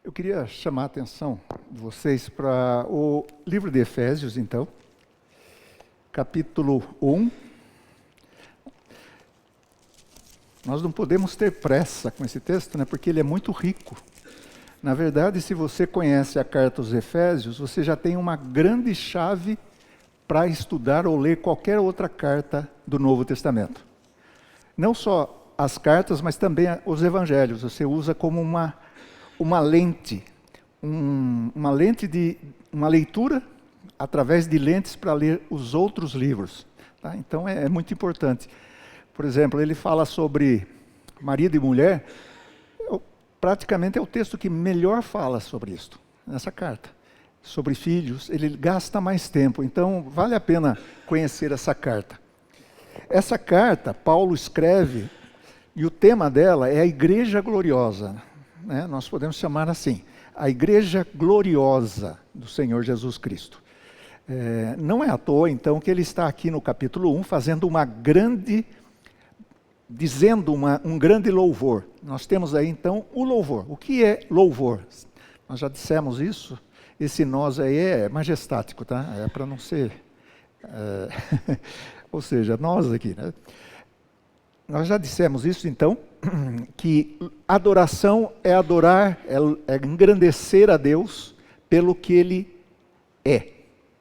Eu queria chamar a atenção de vocês para o livro de Efésios, então, capítulo 1. Nós não podemos ter pressa com esse texto, né, porque ele é muito rico. Na verdade, se você conhece a carta aos Efésios, você já tem uma grande chave para estudar ou ler qualquer outra carta do Novo Testamento. Não só as cartas, mas também os evangelhos. Você usa como uma lente, uma leitura através de lentes para ler os outros livros. Tá? Então é muito importante. Por exemplo, ele fala sobre marido e mulher, praticamente é o texto que melhor fala sobre isso, nessa carta. Sobre filhos, ele gasta mais tempo, então vale a pena conhecer essa carta. Essa carta, Paulo escreve, e o tema dela é a Igreja Gloriosa. Né? Nós podemos chamar assim, a Igreja Gloriosa do Senhor Jesus Cristo. Não é à toa, então, que ele está aqui no capítulo 1, dizendo um grande louvor. Nós temos aí, então, o louvor. O que é louvor? Nós já dissemos isso. Esse nós aí é majestático, tá? É para não ser... ou seja, nós aqui, né? Nós já dissemos isso, então, que adoração é adorar, é engrandecer a Deus pelo que Ele é.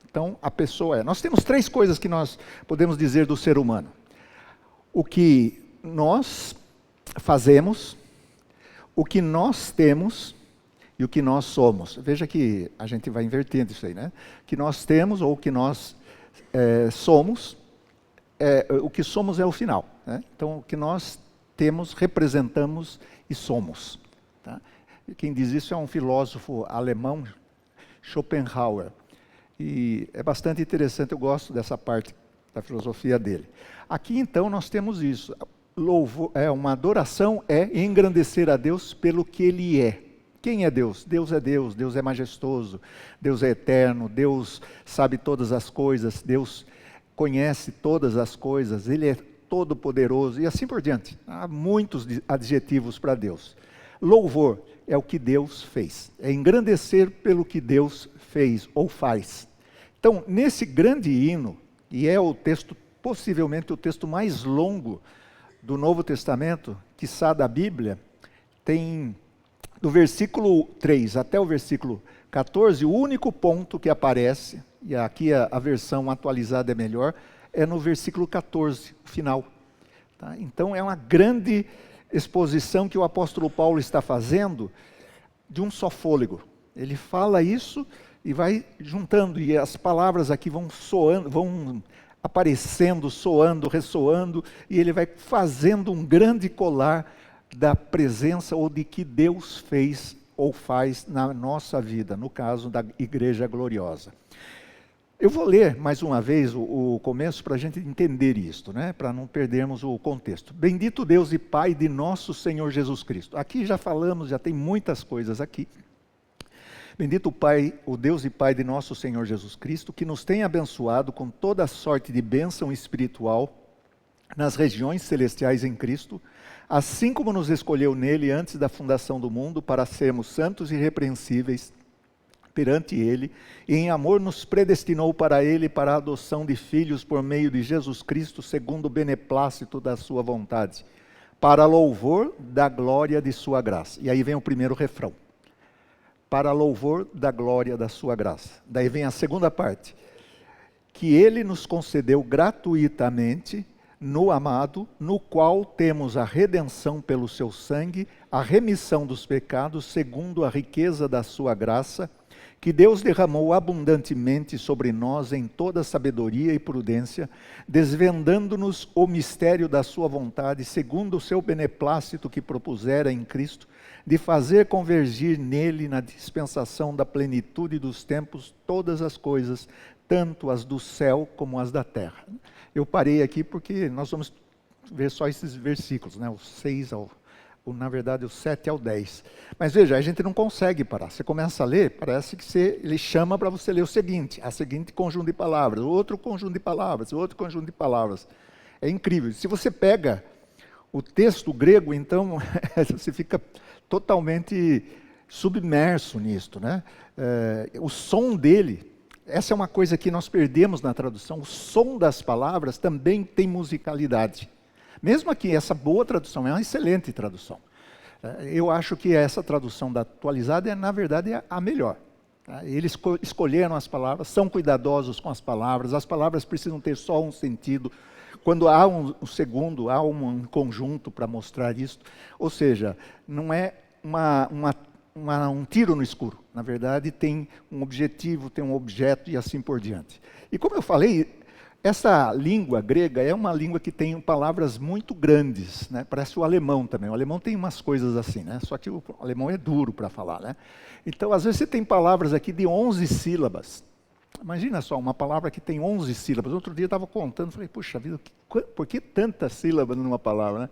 Então, a pessoa é. Nós temos três coisas que nós podemos dizer do ser humano. O que nós fazemos, o que nós temos e o que nós somos. Veja que a gente vai invertendo isso aí, né? O que nós temos ou o que nós somos, o que somos é o final. Né? Então, o que nós temos, representamos e somos. Tá? E quem diz isso é um filósofo alemão, Schopenhauer. E é bastante interessante, eu gosto dessa parte da filosofia dele. Aqui, então, nós temos isso. Louvor, uma adoração é engrandecer a Deus pelo que Ele é. Quem é Deus? Deus é Deus, Deus é majestoso, Deus é eterno, Deus sabe todas as coisas, Deus conhece todas as coisas, Ele é todo-poderoso e assim por diante. Há muitos adjetivos para Deus. Louvor é o que Deus fez, é engrandecer pelo que Deus fez ou faz. Então, nesse grande hino, e é o texto, possivelmente o texto mais longo do Novo Testamento, quiçá da Bíblia, tem do versículo 3 até o versículo 14, o único ponto que aparece, e aqui a versão atualizada é melhor, é no versículo 14, o final. Tá? Então é uma grande exposição que o apóstolo Paulo está fazendo de um só fôlego. Ele fala isso e vai juntando, e as palavras aqui vão soando, vão aparecendo, soando, ressoando, e ele vai fazendo um grande colar da presença ou de que Deus fez ou faz na nossa vida, no caso da Igreja Gloriosa. Eu vou ler mais uma vez o começo para a gente entender isto, né? Para não perdermos o contexto. Bendito Deus e Pai de nosso Senhor Jesus Cristo. Aqui já falamos, já tem muitas coisas aqui. Bendito o Pai, o Deus e Pai de nosso Senhor Jesus Cristo, que nos tem abençoado com toda sorte de bênção espiritual nas regiões celestiais em Cristo, assim como nos escolheu nele antes da fundação do mundo para sermos santos e irrepreensíveis perante Ele, e em amor nos predestinou para Ele para a adoção de filhos por meio de Jesus Cristo, segundo o beneplácito da sua vontade, para louvor da glória de sua graça. E aí vem o primeiro refrão. Para louvor da glória da sua graça. Daí vem a segunda parte. Que Ele nos concedeu gratuitamente no amado, no qual temos a redenção pelo seu sangue, a remissão dos pecados, segundo a riqueza da sua graça, que Deus derramou abundantemente sobre nós em toda sabedoria e prudência, desvendando-nos o mistério da sua vontade, segundo o seu beneplácito que propusera em Cristo, de fazer convergir nele, na dispensação da plenitude dos tempos, todas as coisas, tanto as do céu como as da terra. Eu parei aqui porque nós vamos ver só esses versículos, né? Na verdade, o 7 ao 10. Mas veja, a gente não consegue parar. Você começa a ler, parece que ele chama para você ler o seguinte conjunto de palavras, o outro conjunto de palavras, o outro conjunto de palavras. É incrível. Se você pega o texto grego, então, você fica totalmente submerso nisto, né? O som dele, essa é uma coisa que nós perdemos na tradução, o som das palavras também tem musicalidade. Mesmo aqui, essa boa tradução, é uma excelente tradução. Eu acho que essa tradução da atualizada na verdade, a melhor. Eles escolheram as palavras, são cuidadosos com as palavras precisam ter só um sentido. Quando há um segundo, há um conjunto para mostrar isso. Ou seja, não é um tiro no escuro. Na verdade, tem um objetivo, tem um objeto e assim por diante. E como eu falei, essa língua grega é uma língua que tem palavras muito grandes, né? Parece o alemão também. O alemão tem umas coisas assim, né? Só que o alemão é duro para falar, né? Então, às vezes você tem palavras aqui de 11 sílabas. Imagina só, uma palavra que tem 11 sílabas. Outro dia eu estava contando, falei, puxa vida, por que tantas sílabas numa palavra, né?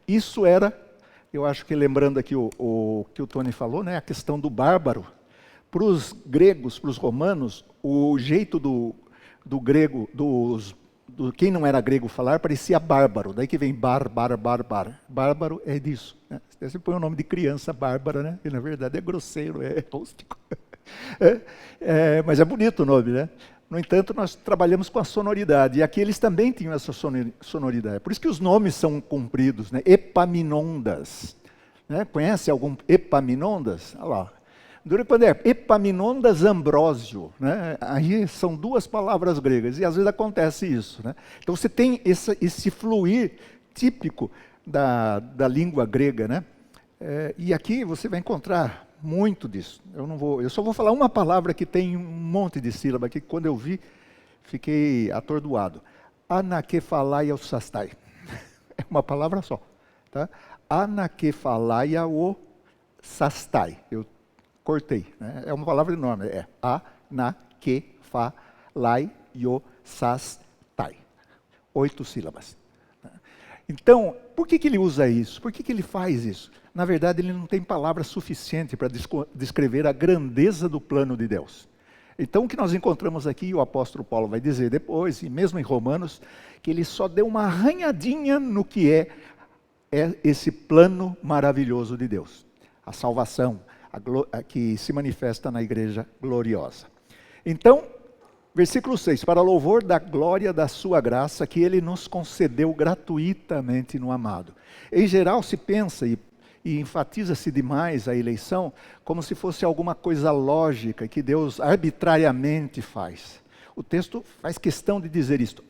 Isso era, eu acho que lembrando aqui o que o Tony falou, né? A questão do bárbaro. Para os gregos, para os romanos, o jeito do grego, quem não era grego falar, parecia bárbaro. Daí que vem bárbaro. Bárbaro é disso. Né? Você põe o nome de criança bárbara, né? E na verdade é grosseiro, é rústico. Mas é bonito o nome, né? No entanto, nós trabalhamos com a sonoridade. E aqui eles também tinham essa sonoridade. Por isso que os nomes são compridos, né? Epaminondas. Né? Conhece algum Epaminondas? Olha lá. Quando é Epaminondas Ambrósio, né? Aí são duas palavras gregas, e às vezes acontece isso. Né? Então você tem esse fluir típico da língua grega, né? E aqui você vai encontrar muito disso. Eu só vou falar uma palavra que tem um monte de sílaba, que quando eu vi, fiquei atordoado. Anakephalaiossastai. É uma palavra só. Tá? Anakephalaiossastai. Eu cortei, né? É uma palavra enorme, anakephalaiossastai. 8 sílabas. Então, por que ele usa isso? Por que ele faz isso? Na verdade, ele não tem palavra suficiente para descrever a grandeza do plano de Deus. Então, o que nós encontramos aqui, e o apóstolo Paulo vai dizer depois, e mesmo em Romanos, que ele só deu uma arranhadinha no que é esse plano maravilhoso de Deus. A salvação, que se manifesta na igreja gloriosa. Então, versículo 6, para louvor da glória da sua graça, que ele nos concedeu gratuitamente no amado. Em geral se pensa e enfatiza-se demais a eleição como se fosse alguma coisa lógica que Deus arbitrariamente faz. O texto faz questão de dizer isto.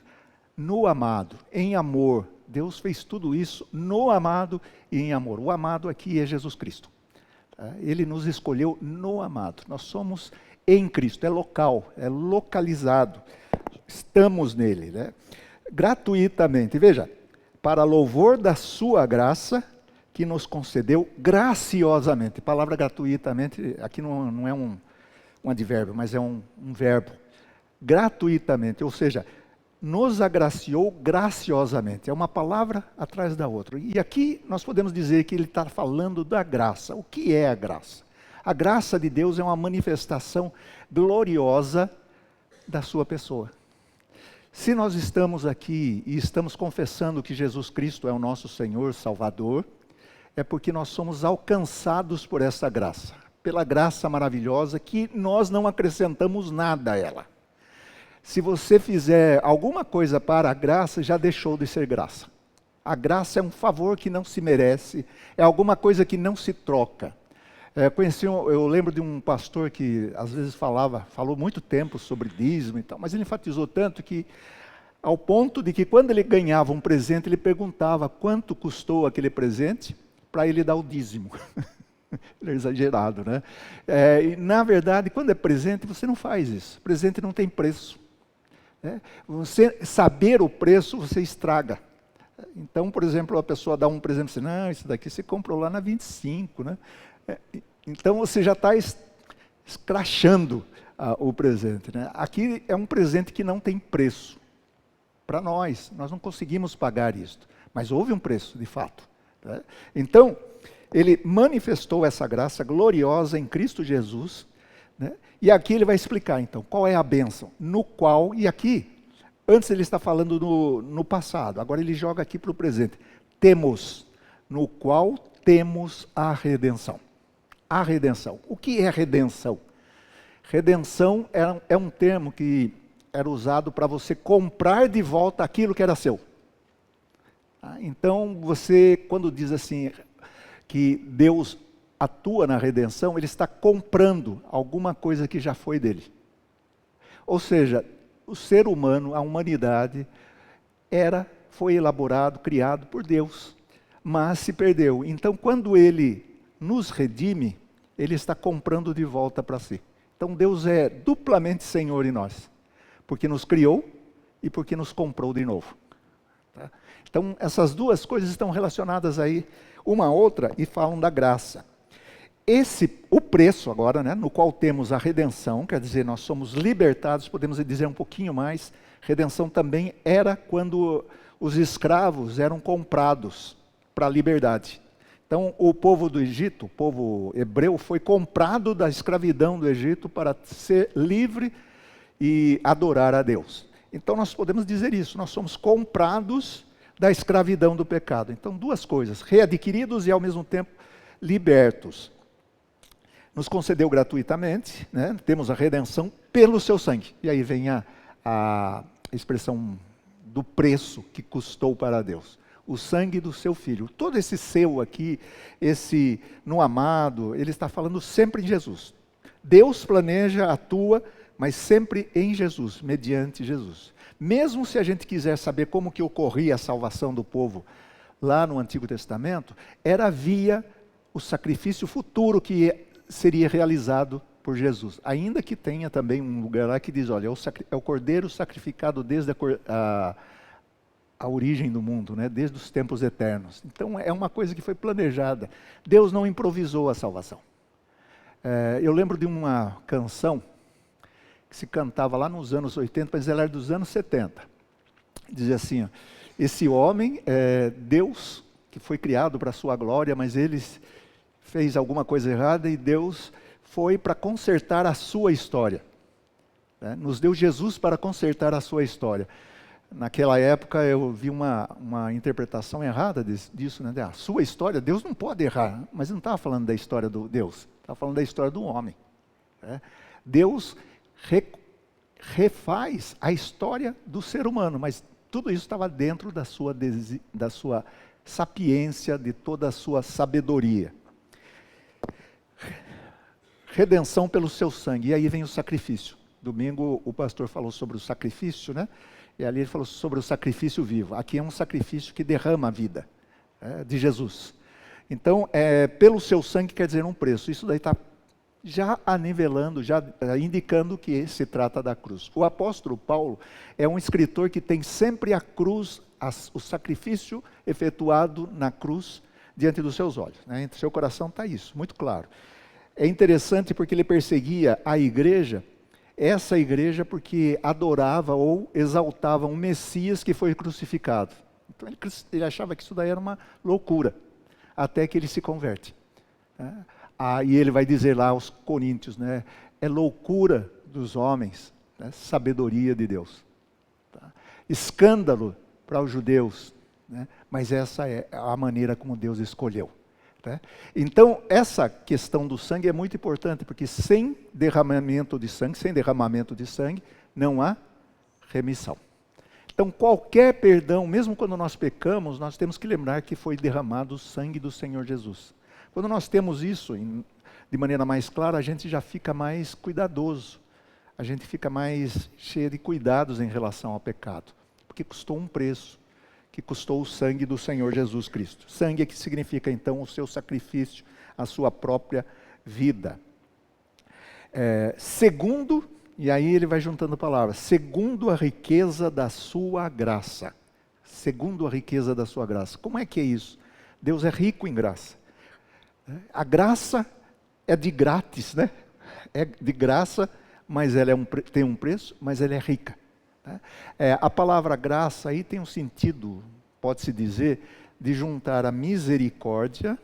No amado, em amor, Deus fez tudo isso no amado e em amor. O amado aqui é Jesus Cristo. Ele nos escolheu no amado. Nós somos em Cristo, é local, é localizado. Estamos nele, né? Gratuitamente. Veja, para louvor da sua graça, que nos concedeu graciosamente. A palavra gratuitamente, aqui não é um advérbio, mas é um verbo. Gratuitamente, ou seja, nos agraciou graciosamente. É uma palavra atrás da outra. E aqui nós podemos dizer que ele está falando da graça. O que é a graça? A graça de Deus é uma manifestação gloriosa da sua pessoa. Se nós estamos aqui e estamos confessando que Jesus Cristo é o nosso Senhor, Salvador, é porque nós somos alcançados por essa graça. Pela graça maravilhosa que nós não acrescentamos nada a ela. Se você fizer alguma coisa para a graça, já deixou de ser graça. A graça é um favor que não se merece, é alguma coisa que não se troca. Eu lembro de um pastor que às vezes falou muito tempo sobre dízimo e tal, mas ele enfatizou tanto que, ao ponto de que quando ele ganhava um presente, ele perguntava quanto custou aquele presente para ele dar o dízimo. Ele é exagerado, né? E, na verdade, quando é presente, você não faz isso. Presente não tem preço. Você saber o preço, você estraga. Então, por exemplo, a pessoa dá um presente assim, não, isso daqui você comprou lá na 25, né? Então você já está escrachando o presente, né? Aqui é um presente que não tem preço. Para nós não conseguimos pagar isto. Mas houve um preço, de fato. Né? Então, ele manifestou essa graça gloriosa em Cristo Jesus, né? E aqui ele vai explicar, então, qual é a bênção, no qual, e aqui, antes ele está falando no passado, agora ele joga aqui para o presente, no qual temos a redenção. a redenção. O que é redenção? Redenção é um termo que era usado para você comprar de volta aquilo que era seu. Então, você, quando diz assim, que Deus atua na redenção, Ele está comprando alguma coisa que já foi dele. Ou seja, o ser humano, a humanidade, foi elaborado, criado por Deus, mas se perdeu. Então, quando Ele nos redime, Ele está comprando de volta para si. Então, Deus é duplamente Senhor em nós, porque nos criou e porque nos comprou de novo. Tá? Então, essas duas coisas estão relacionadas aí, uma à outra, e falam da graça. O preço agora, né, no qual temos a redenção, quer dizer, nós somos libertados, podemos dizer um pouquinho mais, redenção também era quando os escravos eram comprados para a liberdade. Então, o povo do Egito, o povo hebreu, foi comprado da escravidão do Egito para ser livre e adorar a Deus. Então, nós podemos dizer isso, nós somos comprados da escravidão do pecado. Então, duas coisas, readquiridos e ao mesmo tempo libertos. Nos concedeu gratuitamente, né? Temos a redenção pelo seu sangue. E aí vem a expressão do preço que custou para Deus. O sangue do seu filho. Todo esse seu aqui, esse no amado, ele está falando sempre em Jesus. Deus planeja, atua, mas sempre em Jesus, mediante Jesus. Mesmo se a gente quiser saber como que ocorria a salvação do povo lá no Antigo Testamento, era via o sacrifício futuro que seria realizado por Jesus. Ainda que tenha também um lugar lá que diz, olha, é o cordeiro sacrificado desde a origem do mundo, né? Desde os tempos eternos. Então é uma coisa que foi planejada. Deus não improvisou a salvação. Eu lembro de uma canção que se cantava lá nos anos 80, mas ela era dos anos 70. Dizia assim, ó, esse homem é Deus que foi criado para a sua glória, mas ele fez alguma coisa errada e Deus foi para consertar a sua história. Né? Nos deu Jesus para consertar a sua história. Naquela época eu vi uma interpretação errada disso, né? A sua história, Deus não pode errar, mas não estava falando da história do Deus, estava falando da história do homem. Né? Deus refaz a história do ser humano, mas tudo isso estava dentro da sua sapiência, de toda a sua sabedoria. Redenção pelo seu sangue, e aí vem o sacrifício. Domingo o pastor falou sobre o sacrifício, né? E ali ele falou sobre o sacrifício vivo. Aqui é um sacrifício que derrama a vida de Jesus. Então, pelo seu sangue quer dizer um preço. Isso daí está já anivelando, já indicando que se trata da cruz. O apóstolo Paulo é um escritor que tem sempre a cruz, o sacrifício efetuado na cruz diante dos seus olhos. Né? Entre seu coração está isso, muito claro. É interessante porque ele perseguia a igreja, essa igreja porque adorava ou exaltava um Messias que foi crucificado. Então ele achava que isso daí era uma loucura, até que ele se converte. Né? E ele vai dizer lá aos Coríntios, né, é loucura dos homens, né, sabedoria de Deus. Tá? Escândalo para os judeus, né, mas essa é a maneira como Deus escolheu. Tá? Então, essa questão do sangue é muito importante, porque sem derramamento de sangue, não há remissão. Então, qualquer perdão, mesmo quando nós pecamos, nós temos que lembrar que foi derramado o sangue do Senhor Jesus. Quando nós temos isso de maneira mais clara, a gente já fica mais cuidadoso, a gente fica mais cheio de cuidados em relação ao pecado, porque custou um preço, que custou o sangue do Senhor Jesus Cristo. Sangue é que significa então o seu sacrifício, a sua própria vida. Segundo, e aí ele vai juntando palavras, segundo a riqueza da sua graça. Segundo a riqueza da sua graça. Como é que é isso? Deus é rico em graça. A graça é de grátis, né? É de graça, mas ela tem um preço, mas ela é rica. A palavra graça aí tem um sentido, pode-se dizer, de juntar a misericórdia,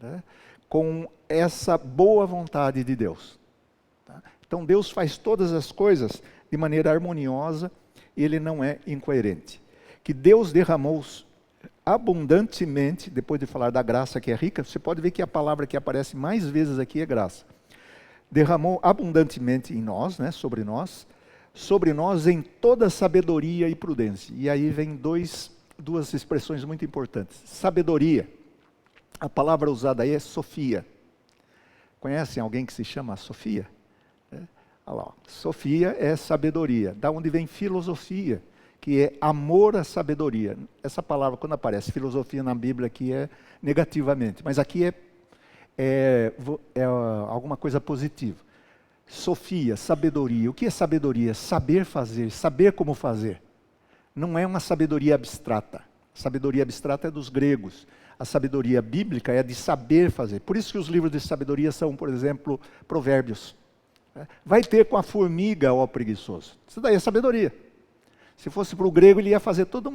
né, com essa boa vontade de Deus. Tá? Então Deus faz todas as coisas de maneira harmoniosa e Ele não é incoerente. Que Deus derramou abundantemente, depois de falar da graça que é rica, você pode ver que a palavra que aparece mais vezes aqui é graça. Derramou abundantemente em nós, né, sobre nós em toda sabedoria e prudência. E aí vem duas expressões muito importantes. Sabedoria, a palavra usada aí é Sofia. Conhecem alguém que se chama Sofia? Olha lá, Sofia é sabedoria. Da onde vem filosofia, que é amor à sabedoria. Essa palavra, quando aparece filosofia na Bíblia, aqui é negativamente, mas aqui é alguma coisa positiva. Sofia, sabedoria. O que é sabedoria? Saber fazer, saber como fazer. Não é uma sabedoria abstrata. Sabedoria abstrata é dos gregos. A sabedoria bíblica é de saber fazer. Por isso que os livros de sabedoria são, por exemplo, provérbios. Vai ter com a formiga, ó preguiçoso. Isso daí é sabedoria. Se fosse para o grego, ele ia fazer toda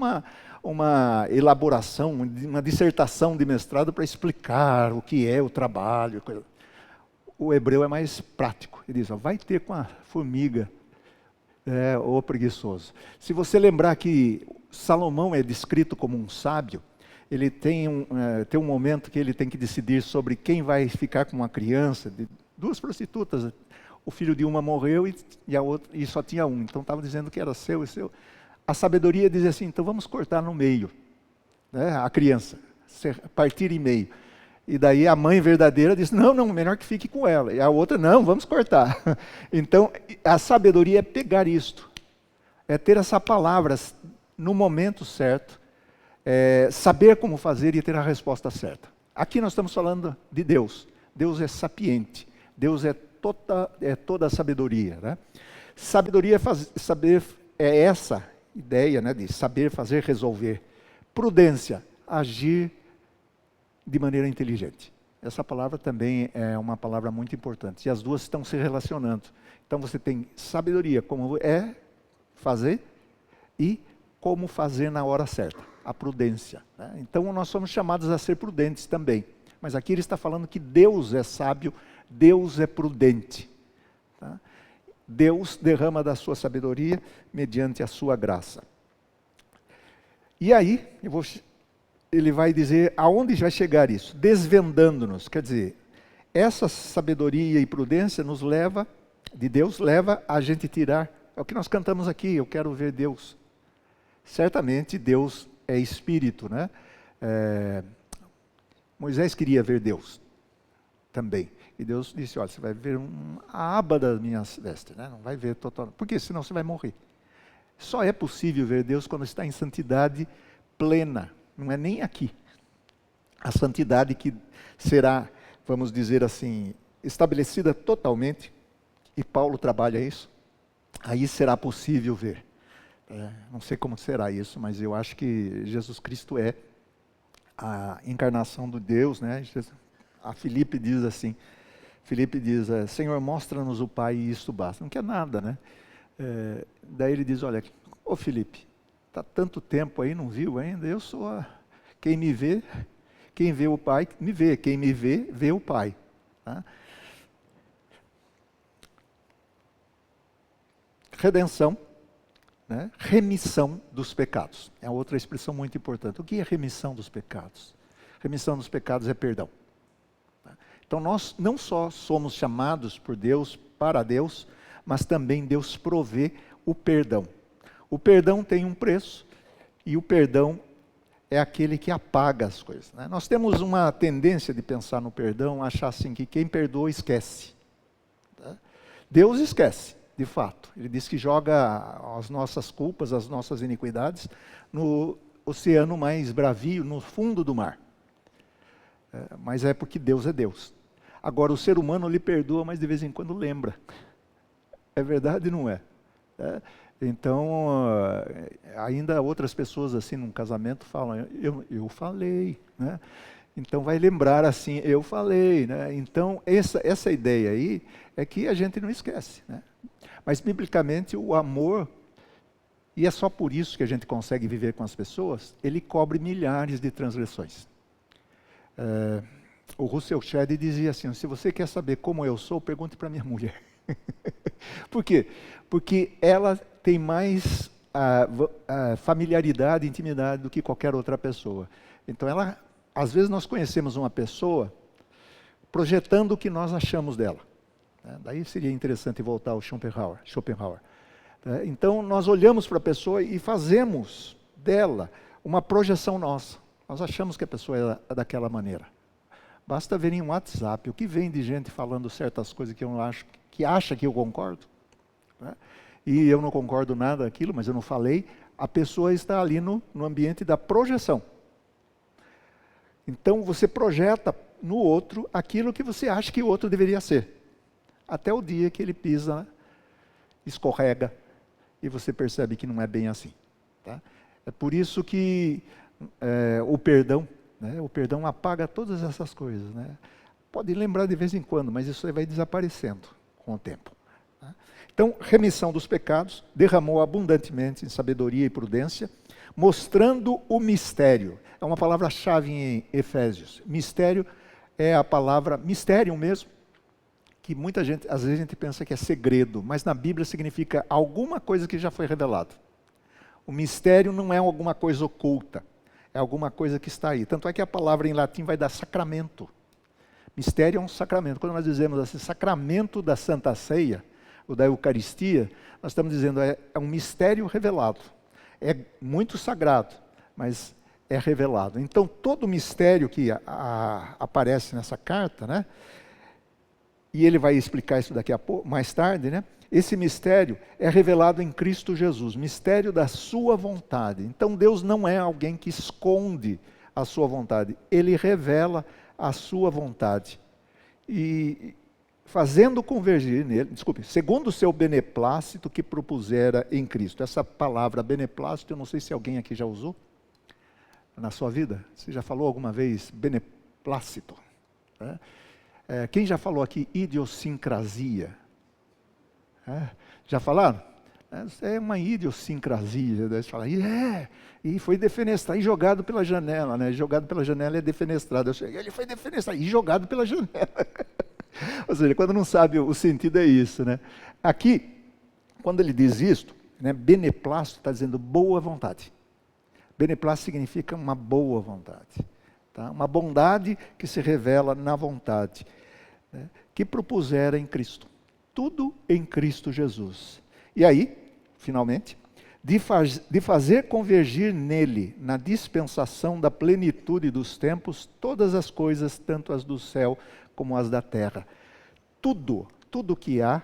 uma elaboração, uma dissertação de mestrado para explicar o que é o trabalho. O hebreu é mais prático. Ele diz, ó, vai ter com a formiga, ó preguiçoso. Se você lembrar que Salomão é descrito como um sábio, ele tem um momento que ele tem que decidir sobre quem vai ficar com uma criança, de duas prostitutas. O filho de uma morreu e a outra, e só tinha um. Então estava dizendo que era seu e seu. A sabedoria diz assim, então vamos cortar no meio, né, a criança, partir em meio. E daí a mãe verdadeira diz, não, melhor que fique com ela. E a outra, não, vamos cortar. Então a sabedoria é pegar isto, é ter essa palavra no momento certo, saber como fazer e ter a resposta certa. Aqui nós estamos falando de Deus. Deus é sapiente. Deus é toda a sabedoria. Né? Sabedoria é essa ideia, né, de saber fazer, resolver. Prudência, agir de maneira inteligente. Essa palavra também é uma palavra muito importante. E as duas estão se relacionando. Então você tem sabedoria, como é fazer, e como fazer na hora certa. A prudência. Né? Então nós somos chamados a ser prudentes também. Mas aqui ele está falando que Deus é sábio, Deus é prudente. Tá? Deus derrama da sua sabedoria mediante a sua graça. E aí, ele vai dizer aonde vai chegar isso? Desvendando-nos. Quer dizer, essa sabedoria e prudência de Deus, leva a gente tirar. É o que nós cantamos aqui, eu quero ver Deus. Certamente Deus é espírito, né? Moisés queria ver Deus também. E Deus disse, olha, você vai ver a aba das minhas vestes, né? Não vai ver totalmente. Por quê? Senão você vai morrer. Só é possível ver Deus quando está em santidade plena. Não é nem aqui. A santidade que será, vamos dizer assim, estabelecida totalmente, e Paulo trabalha isso, aí será possível ver. Não sei como será isso, mas eu acho que Jesus Cristo é a encarnação do Deus, né? A Filipe diz assim, Senhor, mostra-nos o Pai e isto basta. Não quer nada, né? Daí ele diz, olha, ô Filipe, está tanto tempo aí, não viu ainda? Eu sou quem me vê, quem vê o Pai, me vê. Quem me vê, vê o Pai. Tá? Redenção. Né? Remissão dos pecados. É outra expressão muito importante. O que é remissão dos pecados? Remissão dos pecados é perdão. Então nós não só somos chamados por Deus, para Deus, mas também Deus provê o perdão. O perdão tem um preço, e o perdão é aquele que apaga as coisas. Né? Nós temos uma tendência de pensar no perdão, achar assim que quem perdoa esquece. Tá? Deus esquece. De fato, ele diz que joga as nossas culpas, as nossas iniquidades, no oceano mais bravio, no fundo do mar. Mas é porque Deus é Deus. Agora, o ser humano lhe perdoa, mas de vez em quando lembra. É verdade, não é? Então, ainda outras pessoas assim, num casamento, falam, eu falei, né? Então vai lembrar assim, eu falei, né? Então, essa ideia aí é que a gente não esquece, né? Mas, biblicamente, o amor, e é só por isso que a gente consegue viver com as pessoas, ele cobre milhares de transgressões. O Russell Shedd dizia assim, se você quer saber como eu sou, pergunte para minha mulher. Por quê? Porque ela tem mais familiaridade, intimidade do que qualquer outra pessoa. Então, às vezes nós conhecemos uma pessoa projetando o que nós achamos dela. Daí seria interessante voltar ao Schopenhauer. Então, nós olhamos para a pessoa e fazemos dela uma projeção nossa. Nós achamos que a pessoa é daquela maneira. Basta ver em um WhatsApp o que vem de gente falando certas coisas que eu não acho, que acha que eu concordo. E eu não concordo nada daquilo, mas eu não falei. A pessoa está ali no ambiente da projeção. Então, você projeta no outro aquilo que você acha que o outro deveria ser. Até o dia que ele pisa, escorrega, e você percebe que não é bem assim. Tá? É por isso que o perdão, né? O perdão apaga todas essas coisas. Né? Pode lembrar de vez em quando, mas isso aí vai desaparecendo com o tempo. Tá? Então, remissão dos pecados, derramou abundantemente em sabedoria e prudência, mostrando o mistério. É uma palavra-chave em Efésios. Mistério é a palavra, mistério mesmo, que muita gente, às vezes a gente pensa que é segredo, mas na Bíblia significa alguma coisa que já foi revelada. O mistério não é alguma coisa oculta, é alguma coisa que está aí. Tanto é que a palavra em latim vai dar sacramento. Mistério é um sacramento. Quando nós dizemos assim, sacramento da Santa Ceia, ou da Eucaristia, nós estamos dizendo é um mistério revelado. É muito sagrado, mas é revelado. Então, todo o mistério que aparece nessa carta, né? E ele vai explicar isso daqui a pouco, mais tarde, né? Esse mistério é revelado em Cristo Jesus, mistério da sua vontade. Então Deus não é alguém que esconde a sua vontade, Ele revela a sua vontade. E fazendo convergir nele, segundo o seu beneplácito que propusera em Cristo. Essa palavra beneplácito, eu não sei se alguém aqui já usou na sua vida. Você já falou alguma vez beneplácito? Né? Quem já falou aqui idiosincrasia? Já falaram? É uma idiosincrasia. Daí você fala, e foi defenestrado, e jogado pela janela, né? Jogado pela janela é defenestrado. Ele foi defenestrado, e jogado pela janela. Ou seja, quando não sabe o sentido é isso, né? Aqui, quando ele diz isto, né, beneplácito está dizendo boa vontade. Beneplácito significa uma boa vontade. Tá? Uma bondade que se revela na vontade, né, que propusera em Cristo. Tudo em Cristo Jesus. E aí, finalmente, de fazer convergir nele, na dispensação da plenitude dos tempos, todas as coisas, tanto as do céu como as da terra. Tudo que há,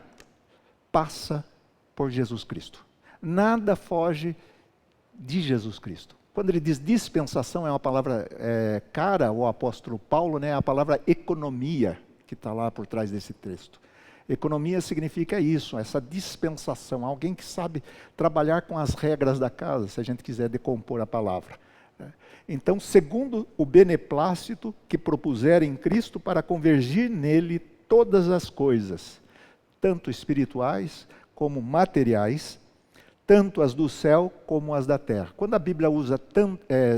passa por Jesus Cristo. Nada foge de Jesus Cristo. Quando ele diz dispensação, é uma palavra cara ao apóstolo Paulo, né? A palavra economia, que está lá por trás desse texto. Economia significa isso, essa dispensação, alguém que sabe trabalhar com as regras da casa, se a gente quiser decompor a palavra. Então, segundo o beneplácito que propusera em Cristo para convergir nele todas as coisas, tanto espirituais como materiais, tanto as do céu como as da terra. Quando a Bíblia usa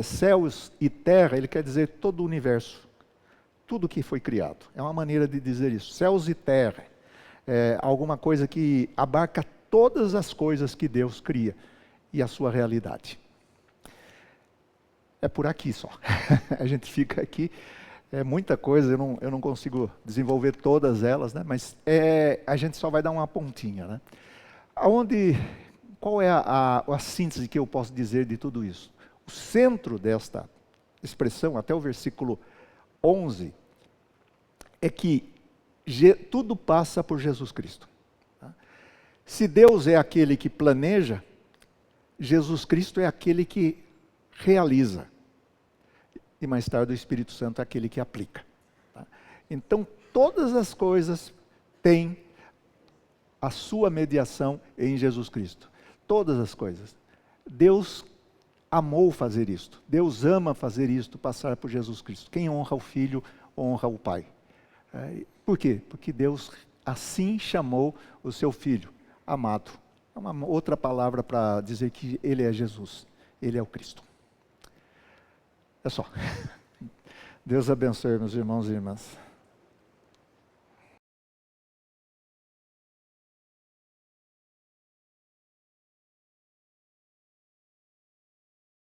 céus e terra, ele quer dizer todo o universo, tudo que foi criado. É uma maneira de dizer isso, céus e terra. Alguma coisa que abarca todas as coisas que Deus cria e a sua realidade. É por aqui só. A gente fica aqui, é muita coisa, eu não consigo desenvolver todas elas, né? Mas a gente só vai dar uma pontinha. Né? Qual é a síntese que eu posso dizer de tudo isso? O centro desta expressão, até o versículo 11, é que tudo passa por Jesus Cristo. Se Deus é aquele que planeja, Jesus Cristo é aquele que realiza. E mais tarde o Espírito Santo é aquele que aplica. Então, todas as coisas têm a sua mediação em Jesus Cristo. Todas as coisas. Deus amou fazer isto. Deus ama fazer isto, passar por Jesus Cristo. Quem honra o Filho, honra o Pai. Por quê? Porque Deus assim chamou o seu Filho, amado. É uma outra palavra para dizer que Ele é Jesus. Ele é o Cristo. É só. Deus abençoe, meus irmãos e irmãs.